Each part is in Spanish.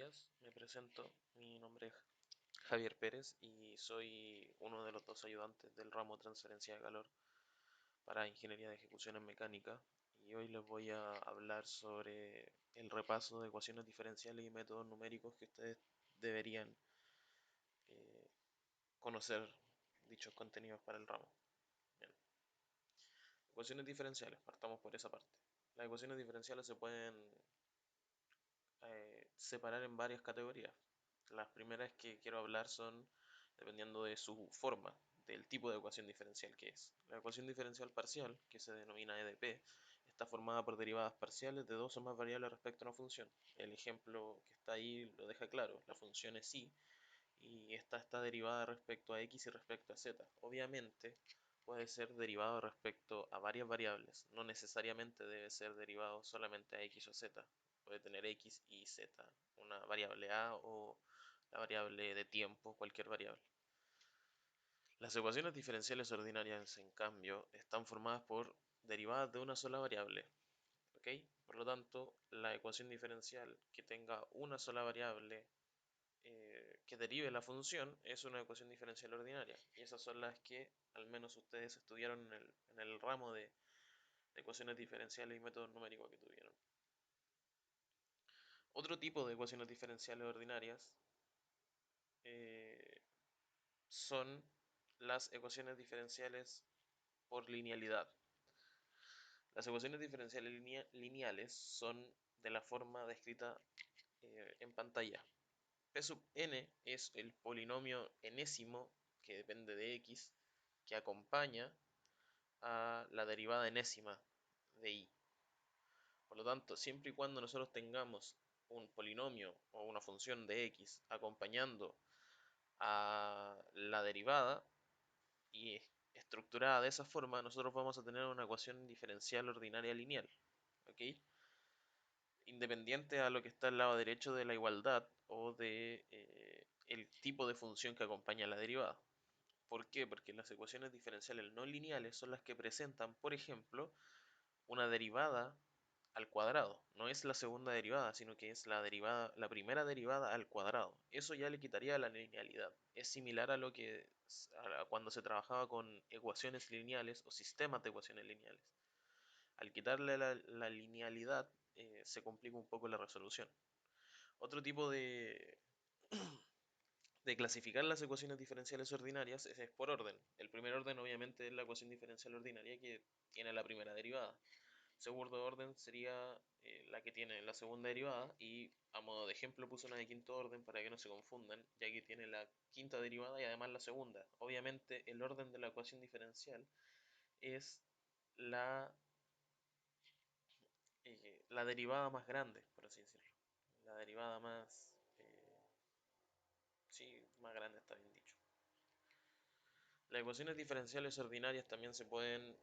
días, me presento. Mi nombre es Javier Pérez y soy uno de los dos ayudantes del ramo de transferencia de calor para Ingeniería de Ejecución en Mecánica. Y hoy les voy a hablar sobre el repaso de ecuaciones diferenciales y métodos numéricos que ustedes deberían eh, conocer dichos contenidos para el ramo. Bien. Ecuaciones diferenciales, partamos por esa parte. Las ecuaciones diferenciales se pueden separar en varias categorías. Las primeras que quiero hablar son, dependiendo de su forma, del tipo de ecuación diferencial que es. La ecuación diferencial parcial, que se denomina EDP, está formada por derivadas parciales de dos o más variables respecto a una función. El ejemplo que está ahí lo deja claro, la función es y, y esta está derivada respecto a x y respecto a z. Obviamente puede ser derivado respecto a varias variables, no necesariamente debe ser derivado solamente a x o z. Puede tener x y z, una variable a o la variable de tiempo, cualquier variable. Las ecuaciones diferenciales ordinarias, en cambio, están formadas por derivadas de una sola variable. ¿Ok? Por lo tanto, la ecuación diferencial que tenga una sola variable que derive la función es una ecuación diferencial ordinaria. Y esas son las que al menos ustedes estudiaron en el ramo de ecuaciones diferenciales y métodos numéricos que tuvieron. Otro tipo de ecuaciones diferenciales ordinarias eh, son las ecuaciones diferenciales por linealidad. Las ecuaciones diferenciales lineales son de la forma descrita en pantalla. P sub n es el polinomio enésimo que depende de x que acompaña a la derivada enésima de y. Por lo tanto, siempre y cuando nosotros tengamos un polinomio o una función de x acompañando a la derivada y estructurada de esa forma, nosotros vamos a tener una ecuación diferencial ordinaria lineal. ¿Ok? Independiente a lo que está al lado derecho de la igualdad o de el tipo de función que acompaña a la derivada. ¿Por qué? Porque las ecuaciones diferenciales no lineales son las que presentan, por ejemplo, una derivada al cuadrado. No es la segunda derivada, sino que es la derivada, la primera derivada al cuadrado. Eso ya le quitaría la linealidad. Es similar a lo que a cuando se trabajaba con ecuaciones lineales o sistemas de ecuaciones lineales. Al quitarle la linealidad, se complica un poco la resolución. Otro tipo de clasificar las ecuaciones diferenciales ordinarias es por orden. El primer orden obviamente es la ecuación diferencial ordinaria que tiene la primera derivada. Segundo orden sería la que tiene la segunda derivada y a modo de ejemplo puse una de quinto orden para que no se confundan, ya que tiene la quinta derivada y además la segunda. Obviamente el orden de la ecuación diferencial es la, la derivada más grande, por así decirlo. La derivada más, sí, más grande está bien dicho. Las ecuaciones diferenciales ordinarias también se pueden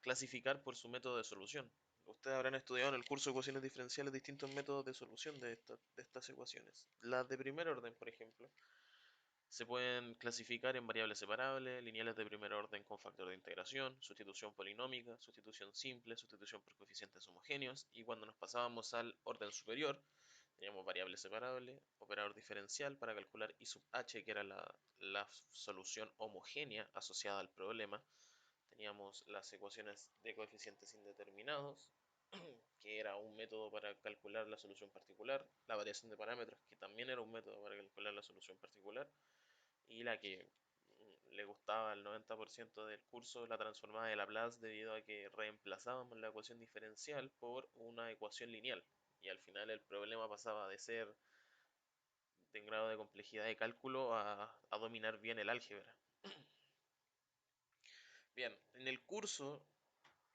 clasificar por su método de solución. Ustedes habrán estudiado en el curso de ecuaciones diferenciales distintos métodos de solución de estas ecuaciones. Las de primer orden, por ejemplo, se pueden clasificar en variables separables, lineales de primer orden con factor de integración, sustitución polinómica, sustitución simple, sustitución por coeficientes homogéneos, y cuando nos pasábamos al orden superior, teníamos variable separable, operador diferencial para calcular I sub h, que era la solución homogénea asociada al problema. Teníamos las ecuaciones de coeficientes indeterminados, que era un método para calcular la solución particular, la variación de parámetros, que también era un método para calcular la solución particular, y la que le gustaba al 90% del curso, la transformada de Laplace, debido a que reemplazábamos la ecuación diferencial por una ecuación lineal, y al final el problema pasaba de ser de un grado de complejidad de cálculo a dominar bien el álgebra. Bien, en el curso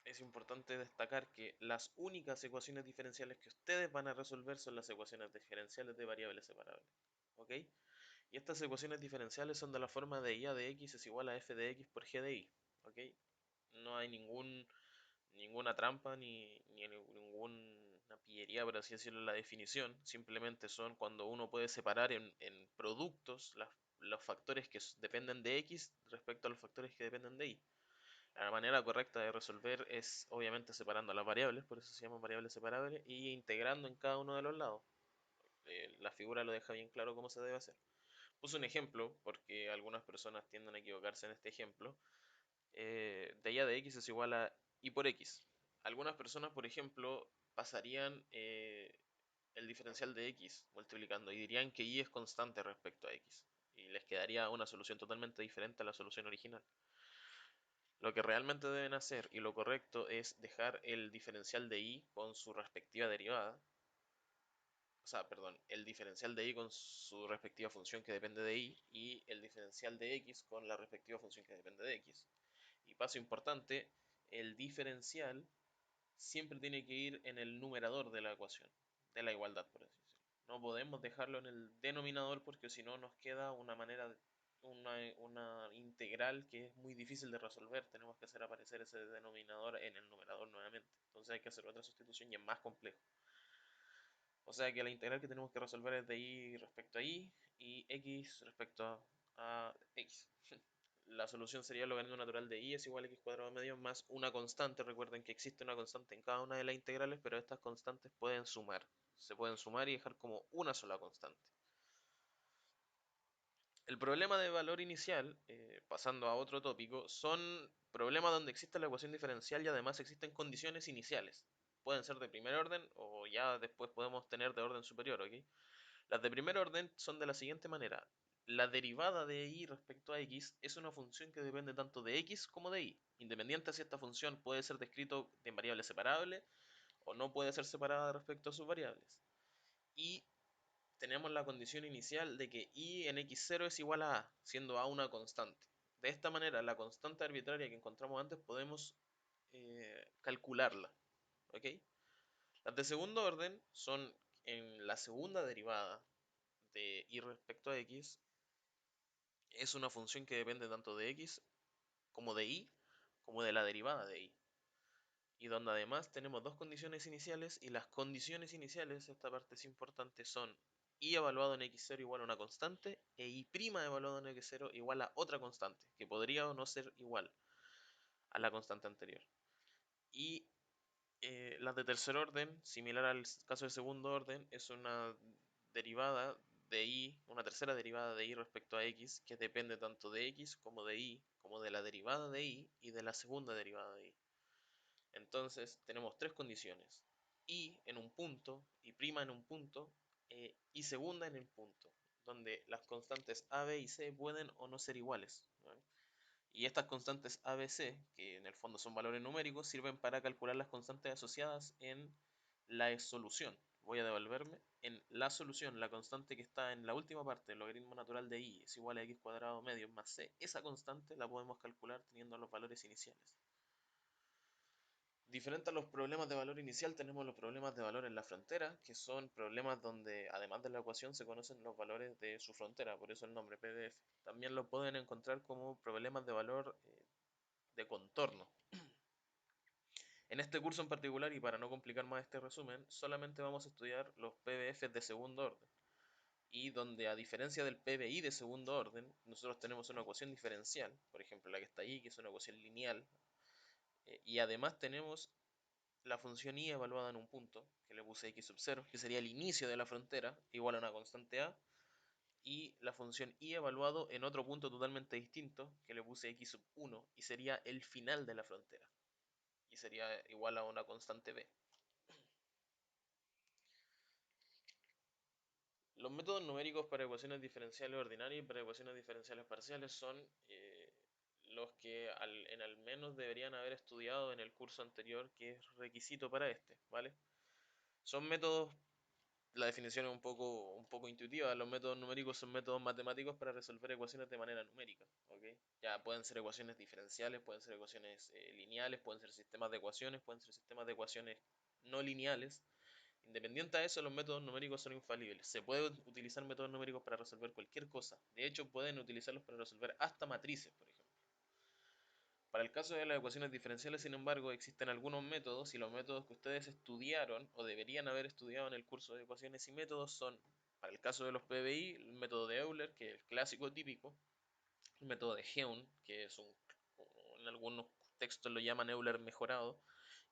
es importante destacar que las únicas ecuaciones diferenciales que ustedes van a resolver son las ecuaciones diferenciales de variables separables. ¿Ok? Y estas ecuaciones diferenciales son de la forma de y a de x es igual a f de x por g de y. ¿Ok? No hay ninguna trampa ni ninguna pillería, por así decirlo, en la definición. Simplemente son cuando uno puede separar en productos los factores que dependen de x respecto a los factores que dependen de y. La manera correcta de resolver es obviamente separando las variables, por eso se llaman variables separables, y integrando en cada uno de los lados. la figura lo deja bien claro cómo se debe hacer. Puse un ejemplo porque algunas personas tienden a equivocarse en este ejemplo. De y a de x es igual a y por x. Algunas personas, por ejemplo, pasarían el diferencial de x multiplicando y dirían que y es constante respecto a x. Y les quedaría una solución totalmente diferente a la solución original. Lo que realmente deben hacer y lo correcto es dejar el diferencial de y con su respectiva derivada. O sea, perdón, el diferencial de y con su respectiva función que depende de y el diferencial de x con la respectiva función que depende de x. Y paso importante, el diferencial siempre tiene que ir en el numerador de la ecuación, de la igualdad, por así decirlo. No podemos dejarlo en el denominador porque si no nos queda una manera, una integral que es muy difícil de resolver. Tenemos que hacer aparecer ese denominador en el numerador nuevamente. Entonces hay que hacer otra sustitución y es más complejo. O sea que la integral que tenemos que resolver es de y respecto a y x respecto a x. La solución sería el logaritmo natural de y es igual a x cuadrado medio más una constante. Recuerden que existe una constante en cada una de las integrales, pero estas constantes pueden sumar. Se pueden sumar y dejar como una sola constante. El problema de valor inicial, pasando a otro tópico, son problemas donde existe la ecuación diferencial y además existen condiciones iniciales. Pueden ser de primer orden o ya después podemos tener de orden superior, ¿ok? Las de primer orden son de la siguiente manera. La derivada de y respecto a x es una función que depende tanto de x como de y, independiente si esta función puede ser descrito en variables separables o no puede ser separada respecto a sus variables. Y tenemos la condición inicial de que y en x0 es igual a siendo a una constante. De esta manera, la constante arbitraria que encontramos antes podemos calcularla. ¿Ok? Las de segundo orden son en la segunda derivada de y respecto a x, es una función que depende tanto de x como de y, como de la derivada de y. Y donde además tenemos dos condiciones iniciales y las condiciones iniciales, esta parte es importante, son y evaluado en x0 igual a una constante e y' evaluado en x0 igual a otra constante, que podría o no ser igual a la constante anterior. Y las de tercer orden, similar al caso de segundo orden, es una derivada de y, una tercera derivada de y respecto a x, que depende tanto de x como de y, como de la derivada de y de la segunda derivada de y. Entonces tenemos tres condiciones, y en un punto, y prima en un punto, y segunda en el punto, donde las constantes a, b y c pueden o no ser iguales, ¿no? Y estas constantes a, b, c, que en el fondo son valores numéricos, sirven para calcular las constantes asociadas en la solución. Voy a devolverme. En la solución, la constante que está en la última parte del logaritmo natural de y es igual a x cuadrado medio más c. Esa constante la podemos calcular teniendo los valores iniciales. Diferente a los problemas de valor inicial, tenemos los problemas de valor en la frontera, que son problemas donde, además de la ecuación, se conocen los valores de su frontera, por eso el nombre PDF. También lo pueden encontrar como problemas de valor de contorno. En este curso en particular, y para no complicar más este resumen, solamente vamos a estudiar los PBFs de segundo orden. Y donde, a diferencia del PBI de segundo orden, nosotros tenemos una ecuación diferencial, por ejemplo la que está ahí, que es una ecuación lineal, y además tenemos la función y evaluada en un punto, que le puse x sub 0, que sería el inicio de la frontera, igual a una constante a, y la función y evaluado en otro punto totalmente distinto, que le puse x sub 1, y sería el final de la frontera, y sería igual a una constante b. Los métodos numéricos para ecuaciones diferenciales ordinarias y para ecuaciones diferenciales parciales son los que en al menos deberían haber estudiado en el curso anterior, que es requisito para este, ¿vale? Son métodos. La definición es un poco intuitiva. Los métodos numéricos son métodos matemáticos para resolver ecuaciones de manera numérica, ¿ok? Ya pueden ser ecuaciones diferenciales, pueden ser ecuaciones lineales, pueden ser sistemas de ecuaciones, pueden ser sistemas de ecuaciones no lineales. Independiente de eso, los métodos numéricos son infalibles. Se pueden utilizar métodos numéricos para resolver cualquier cosa. De hecho, pueden utilizarlos para resolver hasta matrices, por ejemplo. Para el caso de las ecuaciones diferenciales, sin embargo, existen algunos métodos y los métodos que ustedes estudiaron o deberían haber estudiado en el curso de ecuaciones y métodos son, para el caso de los PBI, el método de Euler, que es el clásico típico, el método de Heun, que es en algunos textos lo llaman Euler mejorado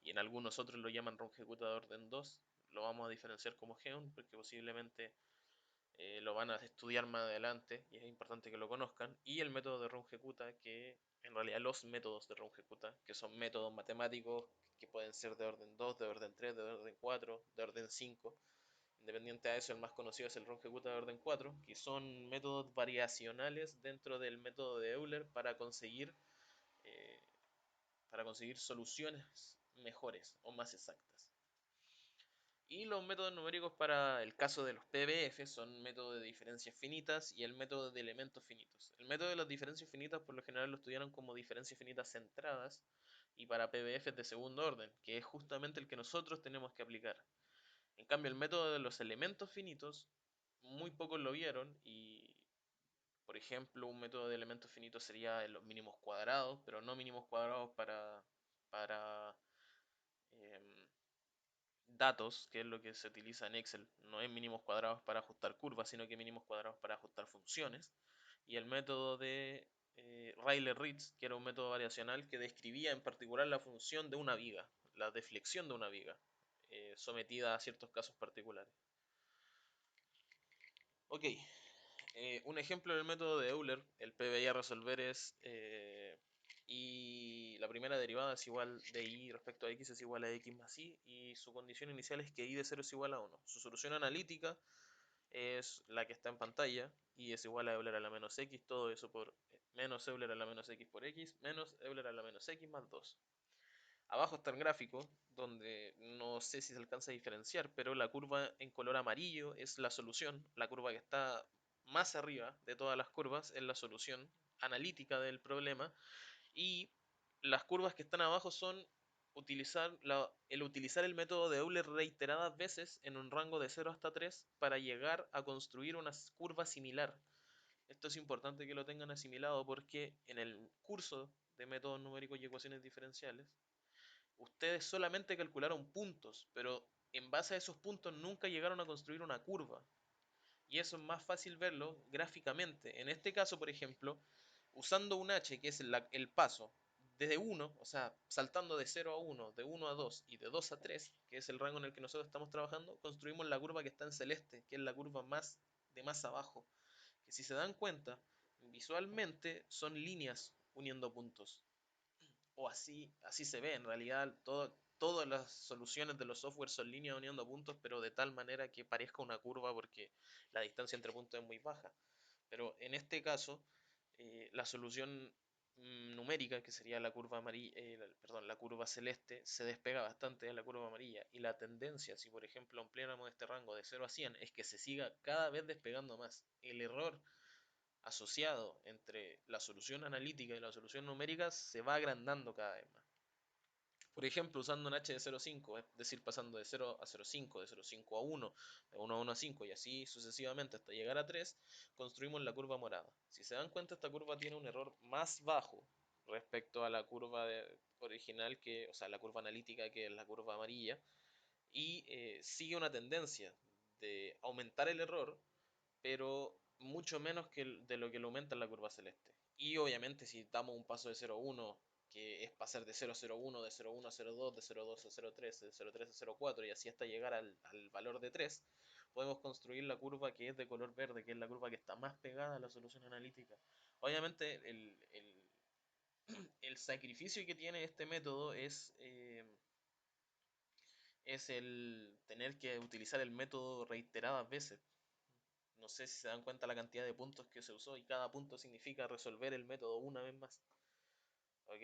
y en algunos otros lo llaman Runge-Kutta de orden 2. lo vamos a diferenciar como Geon porque posiblemente lo van a estudiar más adelante y es importante que lo conozcan. Y el método de Runge-Kutta, que en realidad los métodos de Runge-Kutta, que son métodos matemáticos que pueden ser de orden 2, de orden 3, de orden 4, de orden 5. Independiente a eso, el más conocido es el Runge-Kutta de orden 4, que son métodos variacionales dentro del método de Euler eh, para conseguir soluciones mejores o más exactas. Y los métodos numéricos para el caso de los PBF son métodos de diferencias finitas y el método de elementos finitos. El método de las diferencias finitas por lo general lo estudiaron como diferencias finitas centradas y para PBF de segundo orden, que es justamente el que nosotros tenemos que aplicar. En cambio, el método de los elementos finitos, muy pocos lo vieron y, por ejemplo, un método de elementos finitos sería los mínimos cuadrados, pero no mínimos cuadrados para em, datos, que es lo que se utiliza en Excel. No es mínimos cuadrados para ajustar curvas, sino que mínimos cuadrados para ajustar funciones. Y el método de Rayleigh-Ritz, que era un método variacional que describía en particular la función de una viga, la deflexión de una viga, sometida a ciertos casos particulares. Ok, un ejemplo del método de Euler, el PBI a resolver es y la primera derivada es igual de y respecto a x es igual a x más y su condición inicial es que y de 0 es igual a 1. Su solución analítica es la que está en pantalla y es igual a Euler a la menos x, todo eso por menos Euler a la menos x por x menos Euler a la menos x más 2. Abajo está el gráfico, donde no sé si se alcanza a diferenciar, pero la curva en color amarillo es la solución. La curva que está más arriba de todas las curvas es la solución analítica del problema. Y las curvas que están abajo son utilizar el método de Euler reiteradas veces en un rango de 0 hasta 3 para llegar a construir una curva similar. Esto es importante que lo tengan asimilado porque en el curso de métodos numéricos y ecuaciones diferenciales ustedes solamente calcularon puntos, pero en base a esos puntos nunca llegaron a construir una curva. Y eso es más fácil verlo gráficamente. En este caso, por ejemplo, usando un h, que es el paso, desde 1, o sea, saltando de 0 a 1, de 1 a 2 y de 2 a 3, que es el rango en el que nosotros estamos trabajando, construimos la curva que está en celeste, que es la curva más abajo. Que si se dan cuenta, visualmente son líneas uniendo puntos o así se ve. En realidad, todas las soluciones de los software son líneas uniendo puntos, pero de tal manera que parezca una curva porque la distancia entre puntos es muy baja. Pero en este caso, la solución numérica, que sería la curva amarilla, perdón, la curva celeste, se despega bastante de la curva amarilla. Y la tendencia, si por ejemplo ampliáramos este rango de 0 a 100, es que se siga cada vez despegando más. El error asociado entre la solución analítica y la solución numérica se va agrandando cada vez más. Por ejemplo, usando un h de 0,5, es decir, pasando de 0 a 0,5, de 0,5 a 1, de 1 a 1 a 5 y así sucesivamente hasta llegar a 3, construimos la curva morada. Si se dan cuenta, esta curva tiene un error más bajo respecto a la curva original, o sea, la curva analítica, que es la curva amarilla, y sigue una tendencia de aumentar el error, pero mucho menos de lo que lo aumenta en la curva celeste. Y obviamente si damos un paso de 0 a 1, que es pasar de 0 a 0,1, de 0,1 a 0,2, de 0,2 a 0,3, de 0,3 a 0,4 y así hasta llegar al valor de 3, podemos construir la curva que es de color verde, que es la curva que está más pegada a la solución analítica. Obviamente el sacrificio que tiene este método es el tener que utilizar el método reiteradas veces. No sé si se dan cuenta la cantidad de puntos que se usó y cada punto significa resolver el método una vez más. ¿Ok?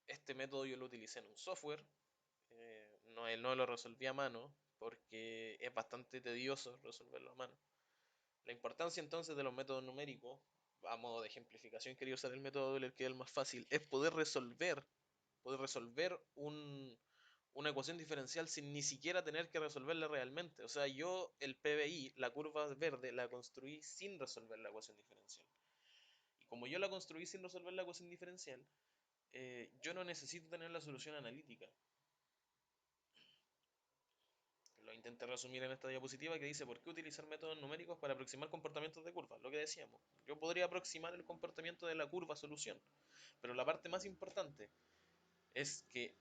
Este método yo lo utilicé en un software, no lo resolví a mano porque es bastante tedioso resolverlo a mano. La importancia entonces de los métodos numéricos, a modo de ejemplificación quería usar el método Euler que es el más fácil, es poder resolver una ecuación diferencial sin ni siquiera tener que resolverla realmente. O sea, yo el PBI, la curva verde, la construí sin resolver la ecuación diferencial. Y como yo la construí sin resolver la ecuación diferencial, yo no necesito tener la solución analítica. Lo intenté resumir en esta diapositiva que dice: ¿por qué utilizar métodos numéricos para aproximar comportamientos de curvas? Lo que decíamos, yo podría aproximar el comportamiento de la curva solución, pero la parte más importante es que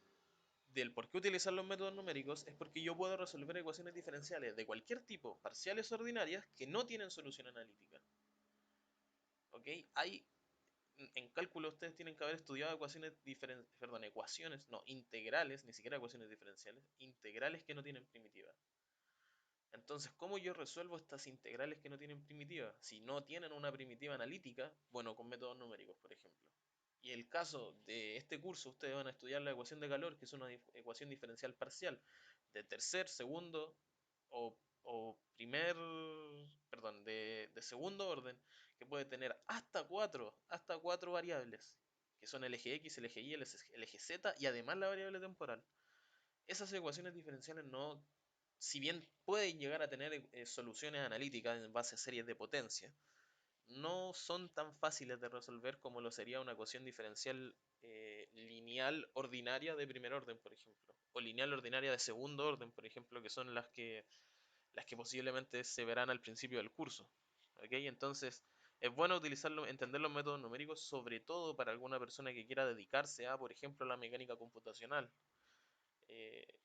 del por qué utilizar los métodos numéricos es porque yo puedo resolver ecuaciones diferenciales de cualquier tipo, parciales o ordinarias, que no tienen solución analítica. ¿Ok? Hay, en cálculo ustedes tienen que haber estudiado ecuaciones diferenciales, perdón, ecuaciones, no, integrales, ni siquiera ecuaciones diferenciales, integrales que no tienen primitiva. Entonces, ¿cómo yo resuelvo estas integrales que no tienen primitiva? Si no tienen una primitiva analítica, bueno, con métodos numéricos, por ejemplo. Y el caso de este curso, ustedes van a estudiar la ecuación de calor, que es una ecuación diferencial parcial de tercer, segundo perdón, de segundo orden, que puede tener hasta cuatro variables, que son el eje X, el eje Y, el eje Z y además la variable temporal. Esas ecuaciones diferenciales no, si bien pueden llegar a tener soluciones analíticas en base a series de potencia, no son tan fáciles de resolver como lo sería una ecuación diferencial lineal ordinaria de primer orden, por ejemplo, o lineal ordinaria de segundo orden, por ejemplo, que son las que posiblemente se verán al principio del curso. ¿Ok? Entonces, es bueno utilizarlo, entender los métodos numéricos, sobre todo para alguna persona que quiera dedicarse a, por ejemplo, la mecánica computacional.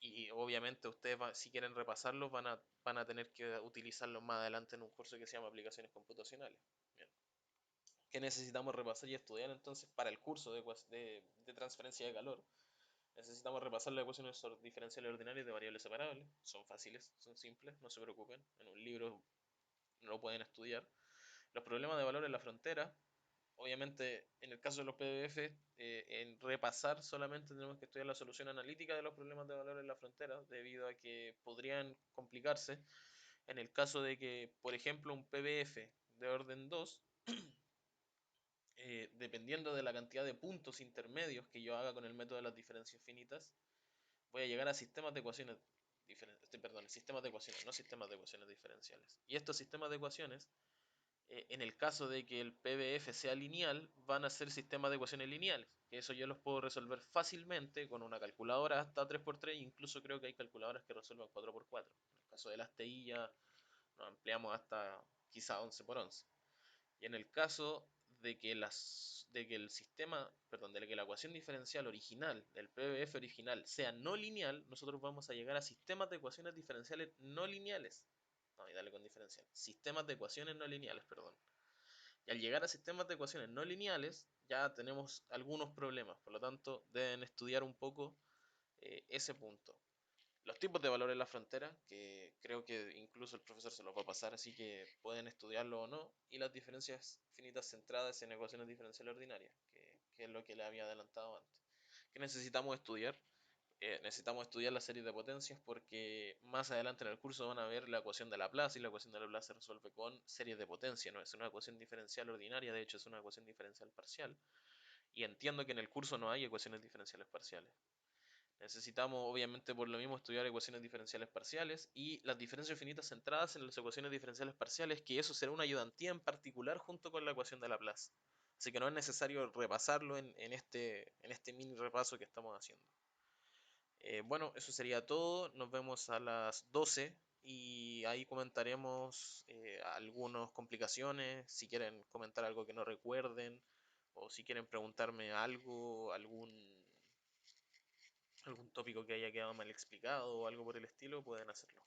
Y obviamente ustedes, si quieren repasarlos, van a tener que utilizarlos más adelante en un curso que se llama Aplicaciones Computacionales. Bien. ¿Qué necesitamos repasar y estudiar entonces para el curso de transferencia de calor? Necesitamos repasar las ecuaciones diferenciales ordinarias de variables separables. Son fáciles, son simples, no se preocupen. En un libro lo pueden estudiar. Los problemas de valor en la frontera. Obviamente, en el caso de los PDF, en repasar solamente tenemos que estudiar la solución analítica de los problemas de valor en la frontera, debido a que podrían complicarse en el caso de que, por ejemplo, un PDF de orden 2, dependiendo de la cantidad de puntos intermedios que yo haga con el método de las diferencias finitas, voy a llegar a sistemas de ecuaciones diferentes, perdón, sistemas de ecuaciones, no sistemas de ecuaciones diferenciales. Y estos sistemas de ecuaciones, en el caso de que el PDF sea lineal, van a ser sistemas de ecuaciones lineales. Que eso yo los puedo resolver fácilmente con una calculadora hasta 3x3, incluso creo que hay calculadoras que resuelvan 4x4. En el caso de las TI ya nos ampliamos hasta quizá 11x11. Y en el caso de que el sistema, perdón, de que la ecuación diferencial original del PDF original sea no lineal, nosotros vamos a llegar a sistemas de ecuaciones diferenciales no lineales. No, y dale con diferencial. Sistemas de ecuaciones no lineales, perdón. Y al llegar a sistemas de ecuaciones no lineales, ya tenemos algunos problemas. Por lo tanto, deben estudiar un poco ese punto. Los tipos de valor en la frontera, que creo que incluso el profesor se los va a pasar, así que pueden estudiarlo o no, y las diferencias finitas centradas en ecuaciones diferenciales ordinarias, que es lo que le había adelantado antes. ¿Qué necesitamos estudiar? Necesitamos estudiar la serie de potencias porque más adelante en el curso van a ver la ecuación de Laplace y la ecuación de Laplace se resuelve con series de potencia, no es una ecuación diferencial ordinaria, de hecho es una ecuación diferencial parcial. Y entiendo que en el curso no hay ecuaciones diferenciales parciales. Necesitamos, obviamente, por lo mismo, estudiar ecuaciones diferenciales parciales y las diferencias finitas centradas en las ecuaciones diferenciales parciales, que eso será una ayudantía en particular junto con la ecuación de Laplace. Así que no es necesario repasarlo en este mini repaso que estamos haciendo. Bueno, eso sería todo. Nos vemos a las 12 y ahí comentaremos algunas complicaciones, si quieren comentar algo que no recuerden o si quieren preguntarme algo, algún tópico que haya quedado mal explicado o algo por el estilo, pueden hacerlo.